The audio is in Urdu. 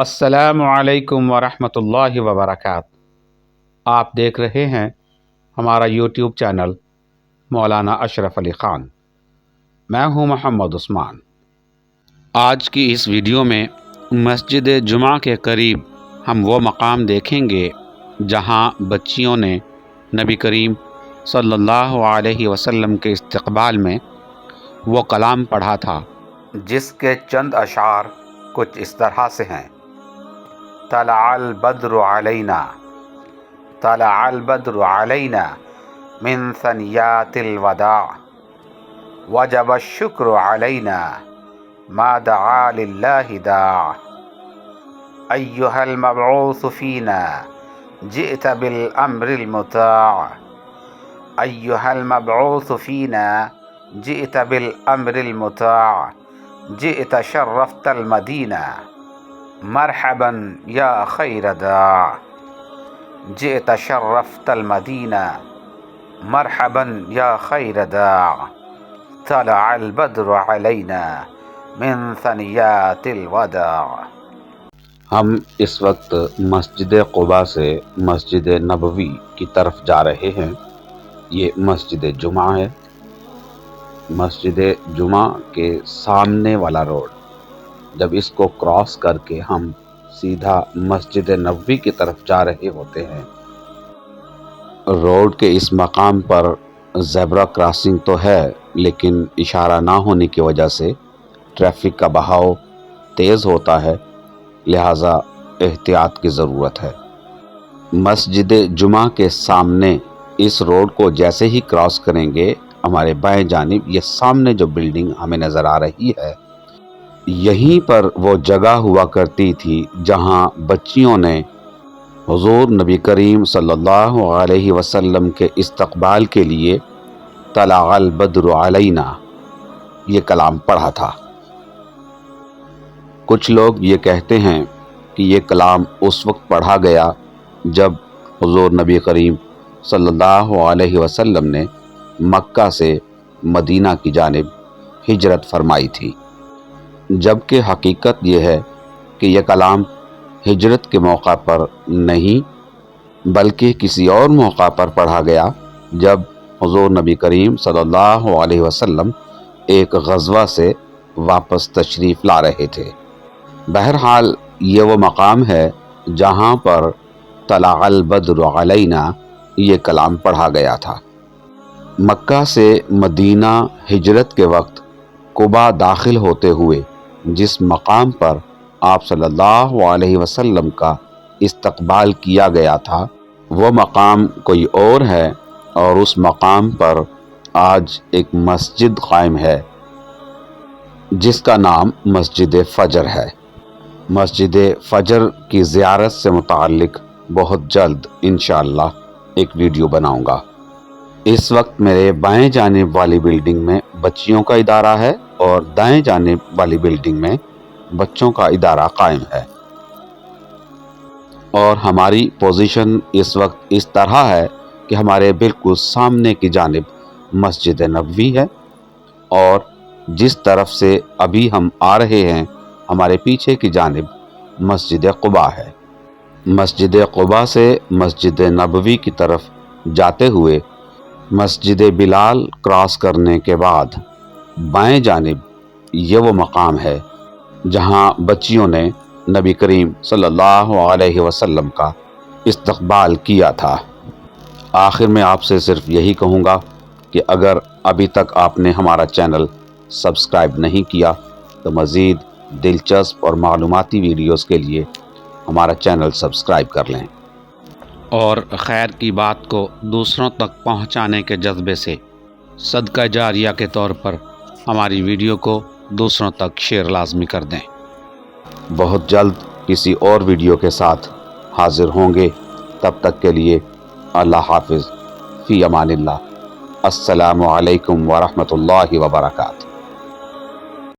السلام علیکم ورحمۃ اللہ وبرکاتہ۔ آپ دیکھ رہے ہیں ہمارا یوٹیوب چینل مولانا اشرف علی خان۔ میں ہوں محمد عثمان۔ آج کی اس ویڈیو میں مسجد جمعہ کے قریب ہم وہ مقام دیکھیں گے جہاں بچیوں نے نبی کریم صلی اللہ علیہ وسلم کے استقبال میں وہ کلام پڑھا تھا جس کے چند اشعار کچھ اس طرح سے ہیں: طلع البدر علینا، طلع البدر علینا من ثنیات الوداع، وجب الشکر علینا ما دعا للہ داع، ایہا المبعوث فینا جئت بالامر المطاع، ایہا المبعوث فینا جئت بالامر المطاع، جئت شرفت المدینہ مرحبا یا خیر داع، جئت شرفت المدینہ مرحبا یا خیر داع، طلع البدر علینا من ثنیات الوداع۔ ہم اس وقت مسجد قباء سے مسجد نبوی کی طرف جا رہے ہیں۔ یہ مسجد جمعہ ہے۔ مسجد جمعہ کے سامنے والا روڈ، جب اس کو کراس کر کے ہم سیدھا مسجد نبوی کی طرف جا رہے ہوتے ہیں، روڈ کے اس مقام پر زیبرا کراسنگ تو ہے، لیکن اشارہ نہ ہونے کی وجہ سے ٹریفک کا بہاؤ تیز ہوتا ہے، لہٰذا احتیاط کی ضرورت ہے۔ مسجد جمعہ کے سامنے اس روڈ کو جیسے ہی کراس کریں گے، ہمارے بائیں جانب یہ سامنے جو بلڈنگ ہمیں نظر آ رہی ہے، یہیں پر وہ جگہ ہوا کرتی تھی جہاں بچیوں نے حضور نبی کریم صلی اللہ علیہ وسلم کے استقبال کے لیے طلع البدر علینا یہ کلام پڑھا تھا۔ کچھ لوگ یہ کہتے ہیں کہ یہ کلام اس وقت پڑھا گیا جب حضور نبی کریم صلی اللہ علیہ وسلم نے مکہ سے مدینہ کی جانب ہجرت فرمائی تھی، جبکہ حقیقت یہ ہے کہ یہ کلام ہجرت کے موقع پر نہیں بلکہ کسی اور موقع پر پڑھا گیا جب حضور نبی کریم صلی اللہ علیہ وسلم ایک غزوہ سے واپس تشریف لا رہے تھے۔ بہرحال یہ وہ مقام ہے جہاں پر طلع البدر علینا یہ کلام پڑھا گیا تھا۔ مکہ سے مدینہ ہجرت کے وقت قباء داخل ہوتے ہوئے جس مقام پر آپ صلی اللہ علیہ وسلم کا استقبال کیا گیا تھا، وہ مقام کوئی اور ہے، اور اس مقام پر آج ایک مسجد قائم ہے جس کا نام مسجد فجر ہے۔ مسجد فجر کی زیارت سے متعلق بہت جلد انشاءاللہ ایک ویڈیو بناؤں گا۔ اس وقت میرے بائیں جانب والی بلڈنگ میں بچیوں کا ادارہ ہے اور دائیں جانب والی بلڈنگ میں بچوں کا ادارہ قائم ہے، اور ہماری پوزیشن اس وقت اس طرح ہے کہ ہمارے بالکل سامنے کی جانب مسجد نبوی ہے، اور جس طرف سے ابھی ہم آ رہے ہیں ہمارے پیچھے کی جانب مسجد قباء ہے۔ مسجد قباء سے مسجد نبوی کی طرف جاتے ہوئے مسجد بلال کراس کرنے کے بعد بائیں جانب یہ وہ مقام ہے جہاں بچیوں نے نبی کریم صلی اللہ علیہ وسلم کا استقبال کیا تھا۔ آخر میں آپ سے صرف یہی کہوں گا کہ اگر ابھی تک آپ نے ہمارا چینل سبسکرائب نہیں کیا تو مزید دلچسپ اور معلوماتی ویڈیوز کے لیے ہمارا چینل سبسکرائب کر لیں، اور خیر کی بات کو دوسروں تک پہنچانے کے جذبے سے صدقہ جاریہ کے طور پر ہماری ویڈیو کو دوسروں تک شیئر لازمی کر دیں۔ بہت جلد کسی اور ویڈیو کے ساتھ حاضر ہوں گے، تب تک کے لیے اللہ حافظ، فی امان اللہ، السلام علیکم ورحمۃ اللہ وبرکاتہ۔